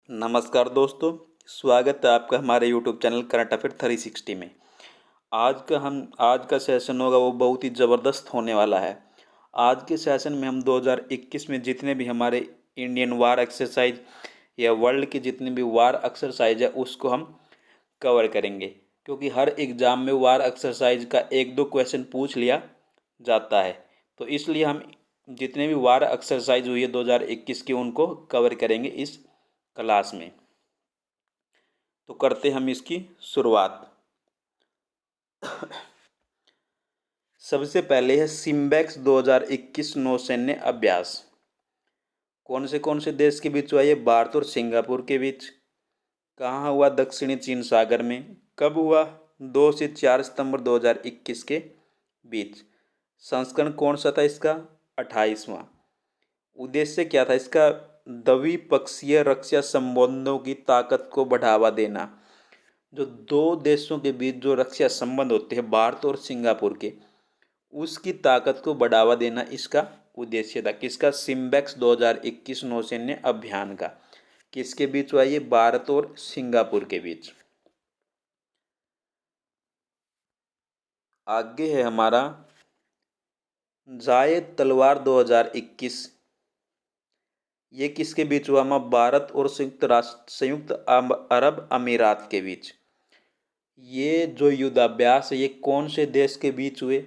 नमस्कार दोस्तों। स्वागत है आपका हमारे यूट्यूब चैनल करंट अफेयर 360 में। आज का सेशन होगा वो बहुत ही ज़बरदस्त होने वाला है। आज के सेशन में हम 2021 में जितने भी हमारे इंडियन वार एक्सरसाइज या वर्ल्ड के जितने भी वार एक्सरसाइज है उसको हम कवर करेंगे, क्योंकि हर एग्ज़ाम में वार एक्सरसाइज का एक दो क्वेश्चन पूछ लिया जाता है। तो इसलिए हम जितने भी वार एक्सरसाइज हुई है 2021 की उनको कवर करेंगे इस क्लास में। तो करते हम इसकी शुरुआत। सबसे पहले है सिम्बैक्स 2021 नौसैन्य अभ्यास। कौन से देश के बीच हुआ? ये भारत और सिंगापुर के बीच। कहाँ हुआ? दक्षिणी चीन सागर में। कब हुआ? 2 से 4 सितंबर 2021 के बीच। संस्करण कौन सा था इसका? 28वां। उद्देश्य क्या था इसका? द्विपक्षीय रक्षा संबंधों की ताकत को बढ़ावा देना। जो दो देशों के बीच जो रक्षा संबंध होते हैं भारत और सिंगापुर के, उसकी ताकत को बढ़ावा देना इसका उद्देश्य था। किसका? सिम्बैक्स 2021 नौसैन्य अभियान का। किसके बीच हुआ ये? भारत और सिंगापुर के बीच। आगे है हमारा जायद तलवार 2021। ये किसके बीच हुआ? भारत और संयुक्त अरब अमीरात के बीच। ये जो युद्धाभ्यास है ये कौन से देश के बीच हुए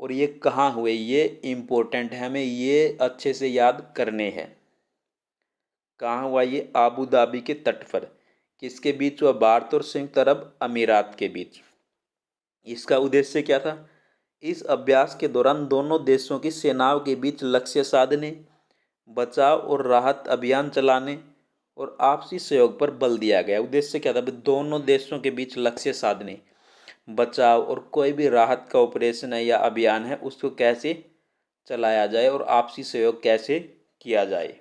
और ये कहाँ हुए? ये इम्पोर्टेंट है, हमें ये अच्छे से याद करने हैं। कहाँ हुआ ये? आबू धाबी के तट पर। किसके बीच हुआ? भारत और संयुक्त अरब अमीरात के बीच। इसका उद्देश्य क्या था? इस अभ्यास के दौरान दोनों देशों की सेनाओं के बीच लक्ष्य साधने, बचाव और राहत अभियान चलाने और आपसी सहयोग पर बल दिया गया। उद्देश्य क्या था? दोनों देशों के बीच लक्ष्य साधने, बचाव और कोई भी राहत का ऑपरेशन है या अभियान है उसको कैसे चलाया जाए और आपसी सहयोग कैसे किया जाए।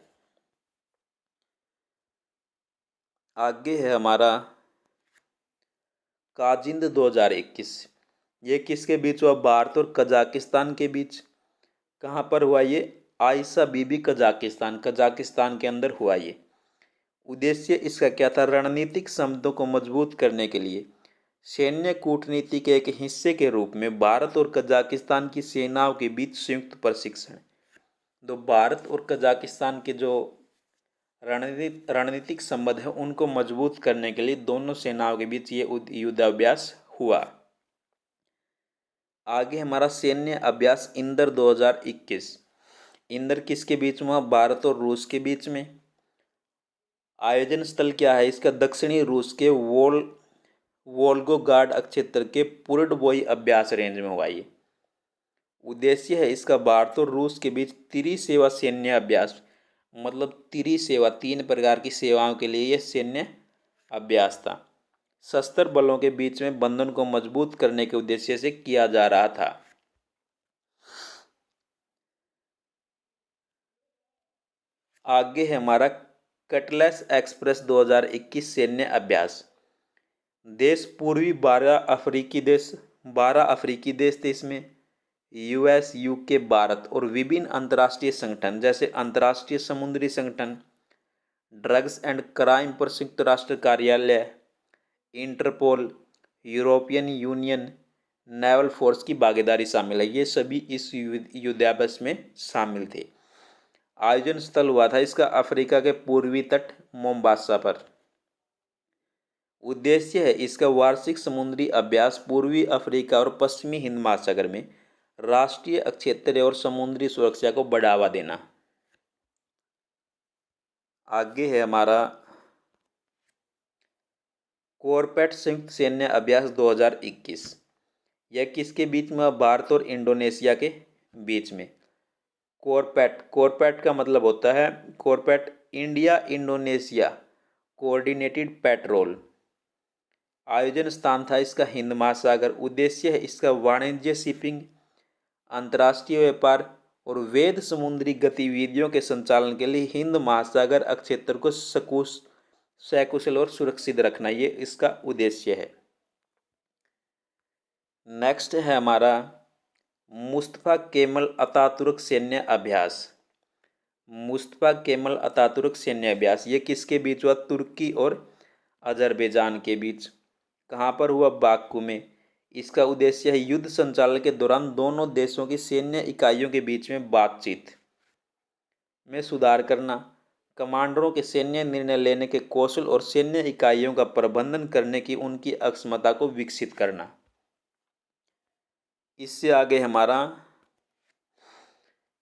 आगे है हमारा काजिंद 2021। ये किसके बीच हुआ? भारत और कजाकिस्तान के बीच। कहाँ पर हुआ ये? आयशा बीबी कजाकिस्तान के अंदर हुआ ये। उद्देश्य इसका क्या था? रणनीतिक संबंधों को मजबूत करने के लिए सैन्य कूटनीति के एक हिस्से के रूप में भारत और कजाकिस्तान की सेनाओं के बीच संयुक्त प्रशिक्षण। तो भारत और कजाकिस्तान के जो रणनीतिक संबंध है उनको मजबूत करने के लिए दोनों सेनाओं के बीच ये युद्धाभ्यास हुआ। आगे हमारा सैन्य अभ्यास इंदर 2021। इंदर किसके बीच में? भारत और रूस के बीच में। आयोजन स्थल क्या है इसका? दक्षिणी रूस के वोल्गोग्राड क्षेत्र के पुर्डबोई अभ्यास रेंज में हुआ ये। उद्देश्य है इसका भारत और रूस के बीच त्रिसेवा सैन्य अभ्यास, मतलब त्रिसेवा, 3 प्रकार की सेवाओं के लिए यह सैन्य अभ्यास था। सशस्त्र बलों के बीच में बंधन को मजबूत करने के उद्देश्य से किया जा रहा था। आगे है हमारा कटलेस एक्सप्रेस 2021 सैन्य अभ्यास। देश पूर्वी 12 अफ्रीकी देश थे इसमें। यूएस, यूके, भारत और विभिन्न अंतर्राष्ट्रीय संगठन जैसे अंतर्राष्ट्रीय समुद्री संगठन, ड्रग्स एंड क्राइम पर संयुक्त राष्ट्र कार्यालय, Interpol, European Union, naval force की भागीदारी शामिल है। ये सभी इस युद्धाभ्यास में शामिल थे। आयोजन स्थल हुआ था इसका अफ्रीका के पूर्वी तट मोम्बासा पर। उद्देश्य है इसका वार्षिक समुद्री अभ्यास पूर्वी अफ्रीका और पश्चिमी हिंद महासागर में राष्ट्रीय, क्षेत्रीय और समुद्री सुरक्षा को बढ़ावा देना। आगे है हमारा कॉर्पेट संयुक्त सैन्य अभ्यास 2021। यह किसके बीच में? भारत और इंडोनेशिया के बीच में। कॉर्पेट का मतलब होता है कॉर्पेट इंडिया इंडोनेशिया कोऑर्डिनेटेड पेट्रोल। आयोजन स्थान था इसका हिंद महासागर। उद्देश्य है इसका वाणिज्य, शिपिंग, अंतर्राष्ट्रीय व्यापार और वैध समुद्री गतिविधियों के संचालन के लिए हिंद महासागर क्षेत्र को सकुशल और सुरक्षित रखना, ये इसका उद्देश्य है। नेक्स्ट है हमारा मुस्तफा केमल अतातुर्क सैन्य अभ्यास। मुस्तफा केमल अतातुर्क सैन्य अभ्यास ये किसके बीच हुआ? तुर्की और अजरबैजान के बीच। कहाँ पर हुआ? बाकू में। इसका उद्देश्य है युद्ध संचालन के दौरान दोनों देशों की सैन्य इकाइयों के बीच में बातचीत में सुधार करना, कमांडरों के सैन्य निर्णय लेने के कौशल और सैन्य इकाइयों का प्रबंधन करने की उनकी अक्षमता को विकसित करना। इससे आगे हमारा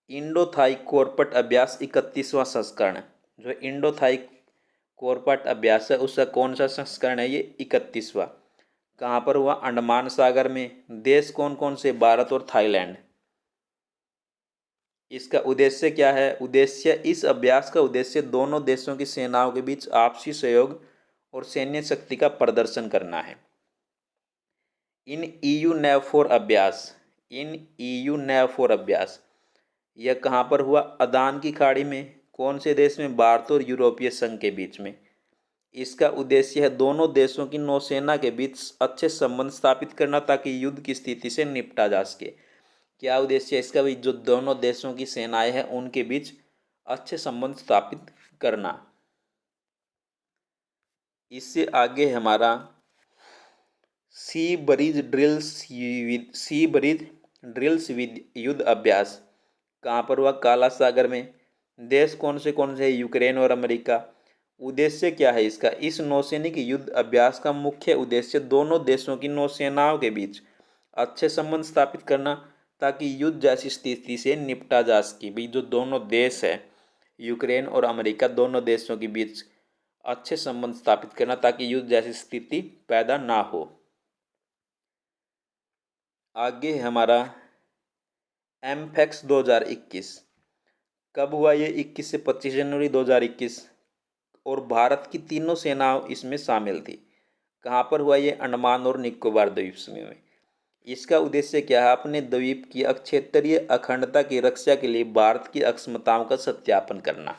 इंडो थाई कोरपट अभ्यास 31वां संस्करण। जो इंडो थाई कोरपट अभ्यास है उसका कौन सा संस्करण है? ये 31वां। कहाँ पर हुआ? अंडमान सागर में। देश कौन कौन से? भारत और थाईलैंड। इसका उद्देश्य क्या है? इस अभ्यास का उद्देश्य दोनों देशों की सेनाओं के बीच आपसी सहयोग और सैन्य शक्ति का प्रदर्शन करना है। इन ईयू नेवफोर अभ्यास यह कहाँ पर हुआ? अदान की खाड़ी में। कौन से देश में? भारत और यूरोपीय संघ के बीच में। इसका उद्देश्य है दोनों देशों की नौसेना के बीच अच्छे संबंध स्थापित करना ताकि युद्ध की स्थिति से निपटा जा सके। क्या उद्देश्य है इसका भी? जो दोनों देशों की सेनाएं हैं उनके बीच अच्छे संबंध स्थापित करना। इससे आगे हमारा सी ब्रीज ड्रिल्स विद युद्ध अभ्यास कहाँ पर हुआ? काला सागर में। देश कौन से हैं? यूक्रेन और अमेरिका। उद्देश्य क्या है इसका? इस नौसैनिक युद्ध अभ्यास का मुख्य उद्देश्य दोनों देशों की नौसेनाओं के बीच अच्छे संबंध स्थापित करना ताकि युद्ध जैसी स्थिति से निपटा जा सके। भाई जो दोनों देश है यूक्रेन और अमेरिका, दोनों देशों के बीच अच्छे संबंध स्थापित करना ताकि युद्ध जैसी स्थिति पैदा ना हो। आगे हमारा एमफेक्स 2021 कब हुआ? ये 21 से 25 जनवरी 2021 और भारत की तीनों सेनाओं इसमें शामिल थी। कहाँ पर हुआ? ये अंडमान और निकोबार द्वीप समूह में। इसका उद्देश्य क्या है? अपने द्वीप की क्षेत्रीय अखंडता की रक्षा के लिए भारत की अक्षमताओं का सत्यापन करना।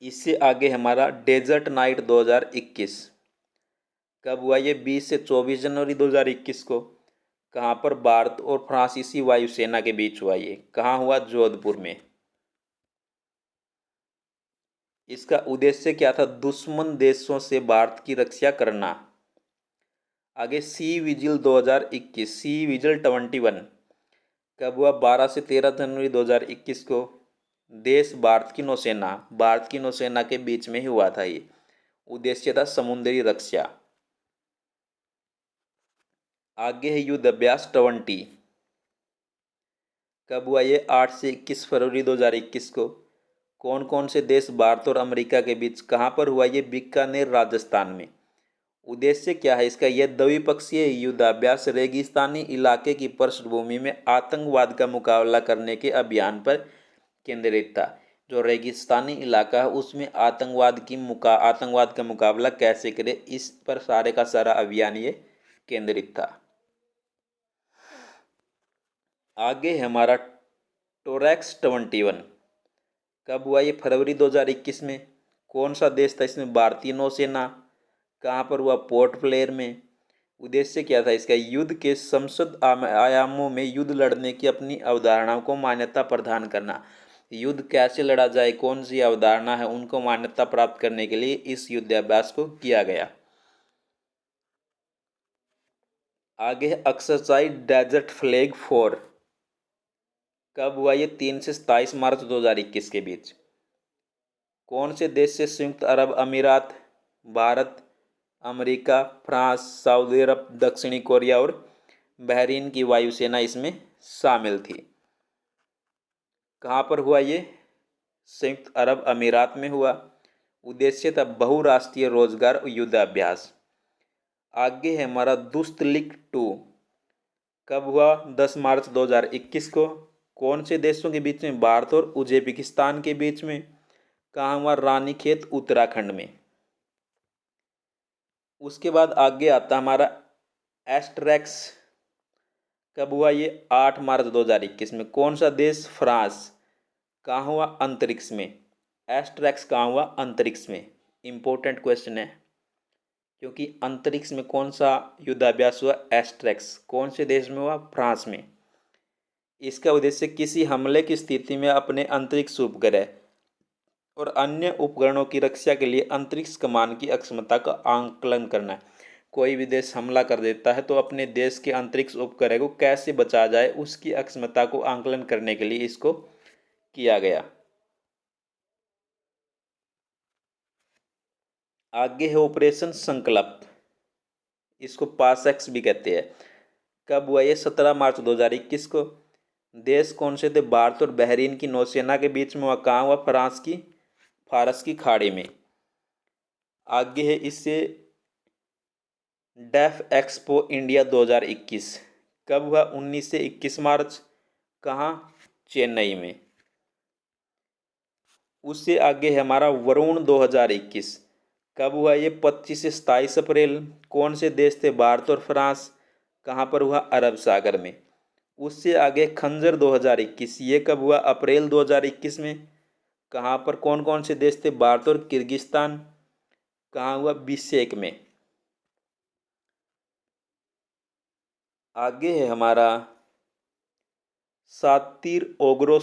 इससे आगे हमारा डेजर्ट नाइट 2021 कब हुआ? ये 20 से 24 जनवरी 2021 को। कहाँ पर? भारत और फ्रांसीसी वायुसेना के बीच हुआ। ये कहाँ हुआ? जोधपुर में। इसका उद्देश्य क्या था? दुश्मन देशों से भारत की रक्षा करना। आगे सी विजिल 2021 सी विजिल 21 कब हुआ? 12 से 13 जनवरी 2021 को। देश भारत की नौसेना के बीच में ही हुआ था। ये उद्देश्य था समुद्री रक्षा। आगे है युद्ध अभ्यास 20 कब हुआ? ये 8 से 21 फरवरी 2021 को। कौन कौन से देश भारत और अमेरिका के बीच? कहाँ पर हुआ? ये बीकानेर राजस्थान में। उद्देश्य क्या है इसका? यह द्विपक्षीय युद्धाभ्यास रेगिस्तानी इलाके की पृष्ठभूमि में आतंकवाद का मुकाबला करने के अभियान पर केंद्रित था। जो रेगिस्तानी इलाका है उसमें आतंकवाद का मुकाबला कैसे करें, इस पर सारे का सारा अभियान ये केंद्रित था। आगे हमारा टोरैक्स 21 कब हुआ? ये फरवरी 2021 में। कौन सा देश था इसमें? भारतीय नौसेना। कहाँ पर हुआ? पोर्ट ब्लेयर में। उद्देश्य क्या था इसका? युद्ध के समस्त आयामों में युद्ध लड़ने की अपनी अवधारणाओं को मान्यता प्रदान करना। युद्ध कैसे लड़ा जाए, कौन सी अवधारणा है, उनको मान्यता प्राप्त करने के लिए इस युद्धाभ्यास को किया गया। आगे है एक्सरसाइज डेजर्ट फ्लैग 4 कब हुआ? ये 3 से 27 मार्च 2021 के बीच। कौन से देश से? संयुक्त अरब अमीरात, भारत, अमेरिका, फ्रांस, सऊदी अरब, दक्षिणी कोरिया और बहरीन की वायुसेना इसमें शामिल थी। कहाँ पर हुआ? ये संयुक्त अरब अमीरात में हुआ। उद्देश्य था बहुराष्ट्रीय रोजगार युद्धाभ्यास। आगे है हमारा दुस्तलिक 2 कब हुआ? 10 मार्च 2021 को। कौन से देशों के बीच में? भारत और उज्बेकिस्तान के बीच में। कहाँ हुआ? रानीखेत उत्तराखंड में। उसके बाद आगे आता हमारा एस्ट्रेक्स कब हुआ? ये 8 मार्च 2021 में। कौन सा देश? फ्रांस। कहाँ हुआ? अंतरिक्ष में। एस्ट्रेक्स कहाँ हुआ? अंतरिक्ष में। इंपॉर्टेंट क्वेश्चन है क्योंकि अंतरिक्ष में कौन सा युद्धाभ्यास हुआ? एस्ट्रेक्स। कौन से देश में हुआ? फ्रांस में। इसका उद्देश्य किसी हमले की स्थिति में अपने अंतरिक्ष उपग्रह और अन्य उपकरणों की रक्षा के लिए अंतरिक्ष कमान की अक्षमता का आंकलन करना है। कोई भी देश हमला कर देता है तो अपने देश के अंतरिक्ष उपग्रह को कैसे बचाया जाए उसकी अक्षमता को आंकलन करने के लिए इसको किया गया। आगे है ऑपरेशन संकल्प, इसको पासएक्स भी कहते हैं। कब हुआ ये? 17 मार्च 2021 को। देश कौन से थे? भारत और बहरीन की नौसेना के बीच में। वह कहाँ हुआ? फारस की खाड़ी में। आगे है इससे डेफ एक्सपो इंडिया 2021 कब हुआ? 19 से 21 मार्च। कहाँ? चेन्नई में। उससे आगे है हमारा वरुण 2021 कब हुआ? ये 25 से 27 अप्रैल। कौन से देश थे? भारत और फ्रांस। कहाँ पर हुआ? अरब सागर में। उससे आगे खंजर 2021 ये कब हुआ? अप्रैल 2021 में। कहाँ पर? कौन कौन से देश थे? भारत और किर्गिस्तान। कहाँ हुआ? बिश्केक में। आगे है हमारा सातिर ओग्रो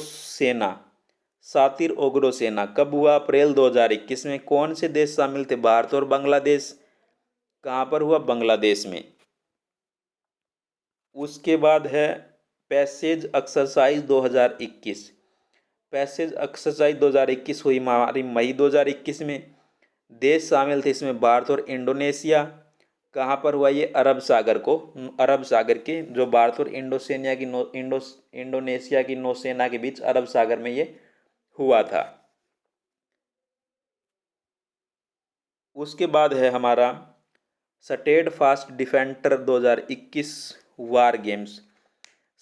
सेना कब हुआ? अप्रैल 2021 में। कौन से देश शामिल थे? भारत और बांग्लादेश। कहाँ पर हुआ? बांग्लादेश में। उसके बाद है पैसेज एक्सरसाइज 2021। पैसेज एक्सरसाइज 2021 हुई हमारी मई 2021 में। देश शामिल थे इसमें भारत और इंडोनेशिया। कहाँ पर हुआ? ये अरब सागर के जो भारत और इंडोनेशिया की नौसेना के बीच अरब सागर में ये हुआ था। उसके बाद है हमारा स्टेड फास्ट डिफेंडर 2021 वार गेम्स।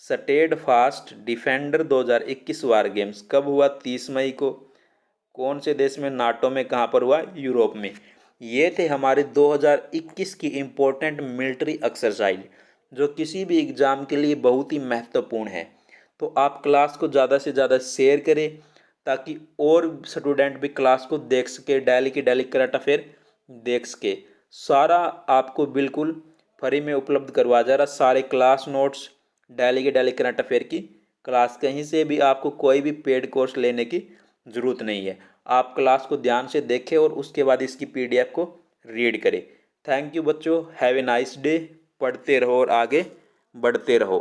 स्टेड फास्ट डिफेंडर 2021 वार गेम्स कब हुआ? 30 मई को। कौन से देश में? नाटो में। कहाँ पर हुआ? यूरोप में। ये थे हमारे 2021 की इम्पोर्टेंट मिलिट्री एक्सरसाइज जो किसी भी एग्ज़ाम के लिए बहुत ही महत्वपूर्ण है। तो आप क्लास को ज़्यादा से ज़्यादा शेयर करें ताकि और स्टूडेंट भी क्लास को देख सके, डेली की डेली करंट अफेयर देख सके। सारा आपको बिल्कुल फ्री में उपलब्ध करवाया जा रहा, सारे क्लास नोट्स, डेली के डेली करंट अफेयर की क्लास। कहीं से भी आपको कोई भी पेड कोर्स लेने की ज़रूरत नहीं है। आप क्लास को ध्यान से देखें और उसके बाद इसकी पीडीएफ को रीड करें। थैंक यू बच्चों, हैव ए नाइस डे। पढ़ते रहो और आगे बढ़ते रहो।